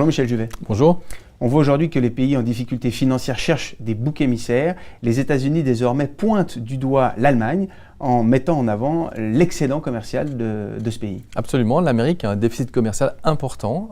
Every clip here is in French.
Bonjour Michel Juvet. Bonjour. On voit aujourd'hui que les pays en difficulté financière cherchent des boucs émissaires. Les États-Unis désormais pointent du doigt l'Allemagne en mettant en avant l'excédent commercial de ce pays. Absolument, l'Amérique a un déficit commercial important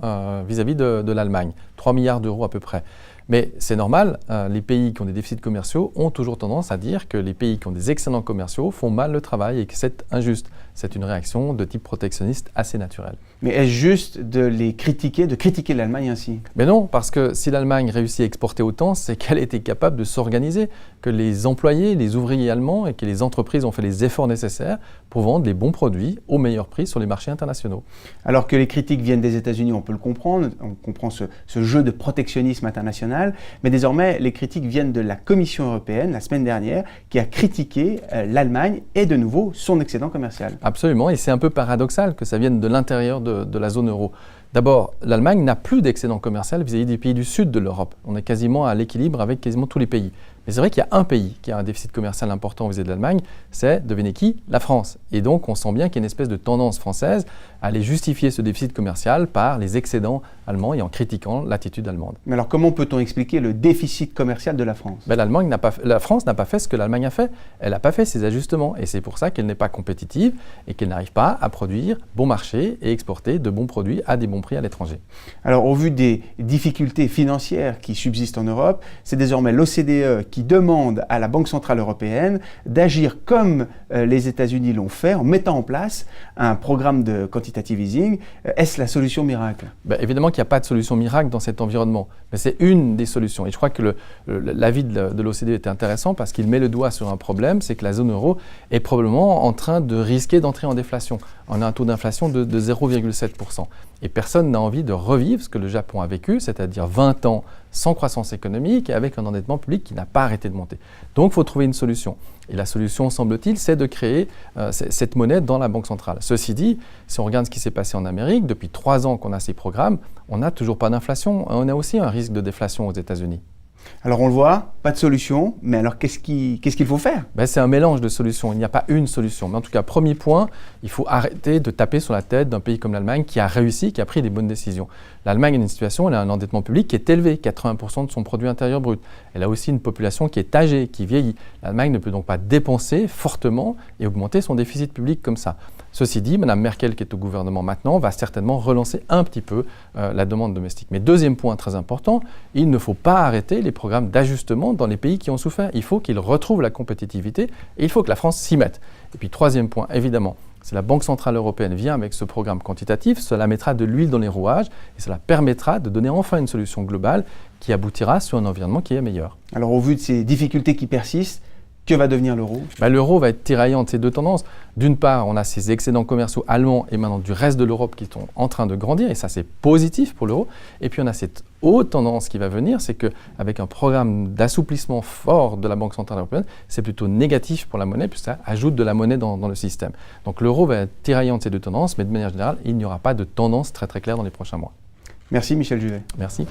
vis-à-vis de l'Allemagne, 3 milliards d'euros à peu près. Mais c'est normal, les pays qui ont des déficits commerciaux ont toujours tendance à dire que les pays qui ont des excédents commerciaux font mal le travail et que c'est injuste. C'est une réaction de type protectionniste assez naturelle. Mais est-ce juste de critiquer l'Allemagne ainsi? Mais non, parce que si l'Allemagne réussit à exporter autant, c'est qu'elle était capable de s'organiser, que les employés, les ouvriers allemands et que les entreprises ont fait les efforts nécessaires pour vendre les bons produits au meilleur prix sur les marchés internationaux. Alors que les critiques viennent des États-Unis, on peut le comprendre, on comprend ce jeu de protectionnisme international, mais désormais les critiques viennent de la Commission européenne la semaine dernière qui a critiqué l'Allemagne et de nouveau son excédent commercial. Absolument, et c'est un peu paradoxal que ça vienne de l'intérieur de la zone euro. D'abord, l'Allemagne n'a plus d'excédent commercial vis-à-vis des pays du sud de l'Europe. On est quasiment à l'équilibre avec quasiment tous les pays. Mais c'est vrai qu'il y a un pays qui a un déficit commercial important vis-à-vis de l'Allemagne, c'est, devinez qui? La France. Et donc, on sent bien qu'il y a une espèce de tendance française à aller justifier ce déficit commercial par les excédents allemands et en critiquant l'attitude allemande. Mais alors, comment peut-on expliquer le déficit commercial de la France? La France n'a pas fait ce que l'Allemagne a fait. Elle n'a pas fait ses ajustements. Et c'est pour ça qu'elle n'est pas compétitive et qu'elle n'arrive pas à produire bon marché et exporter de bons produits à des bons prix à l'étranger. Alors, au vu des difficultés financières qui subsistent en Europe, c'est désormais l'OCDE qui demande à la Banque centrale européenne d'agir comme les États-Unis l'ont fait en mettant en place un programme de quantitative easing. Est-ce la solution miracle? Évidemment qu'il n'y a pas de solution miracle dans cet environnement, mais c'est une des solutions. Et je crois que l'avis de l'OCDE était intéressant parce qu'il met le doigt sur un problème, c'est que la zone euro est probablement en train de risquer d'entrer en déflation. On a un taux d'inflation de 0,7%. Et personne n'a envie de revivre ce que le Japon a vécu, c'est-à-dire 20 ans sans croissance économique et avec un endettement public qui n'a pas arrêté de monter. Donc il faut trouver une solution. Et la solution, semble-t-il, c'est de créer cette monnaie dans la Banque centrale. Ceci dit, si on regarde ce qui s'est passé en Amérique, depuis 3 ans qu'on a ces programmes, on n'a toujours pas d'inflation. On a aussi un risque de déflation aux États-Unis. Alors on le voit, pas de solution, mais alors qu'est-ce qu'il faut faire? C'est un mélange de solutions, il n'y a pas une solution. Mais en tout cas, premier point, il faut arrêter de taper sur la tête d'un pays comme l'Allemagne qui a réussi, qui a pris des bonnes décisions. L'Allemagne a une situation, elle a un endettement public qui est élevé, 80% de son produit intérieur brut. Elle a aussi une population qui est âgée, qui vieillit. L'Allemagne ne peut donc pas dépenser fortement et augmenter son déficit public comme ça. Ceci dit, Mme Merkel, qui est au gouvernement maintenant, va certainement relancer un petit peu la demande domestique. Mais deuxième point très important, il ne faut pas arrêter les programmes d'ajustement dans les pays qui ont souffert. Il faut qu'ils retrouvent la compétitivité et il faut que la France s'y mette. Et puis troisième point, évidemment, si la Banque centrale européenne vient avec ce programme quantitatif, cela mettra de l'huile dans les rouages et cela permettra de donner enfin une solution globale qui aboutira sur un environnement qui est meilleur. Alors au vu de ces difficultés qui persistent, que va devenir l'euro? L'euro va être tiraillant de ces deux tendances. D'une part, on a ces excédents commerciaux allemands et maintenant du reste de l'Europe qui sont en train de grandir, et ça c'est positif pour l'euro. Et puis on a cette autre tendance qui va venir, c'est qu'avec un programme d'assouplissement fort de la Banque centrale européenne, c'est plutôt négatif pour la monnaie, puisque ça ajoute de la monnaie dans le système. Donc l'euro va être tiraillant de ces deux tendances, mais de manière générale, il n'y aura pas de tendance très très claire dans les prochains mois. Merci Michel Juvet. Merci.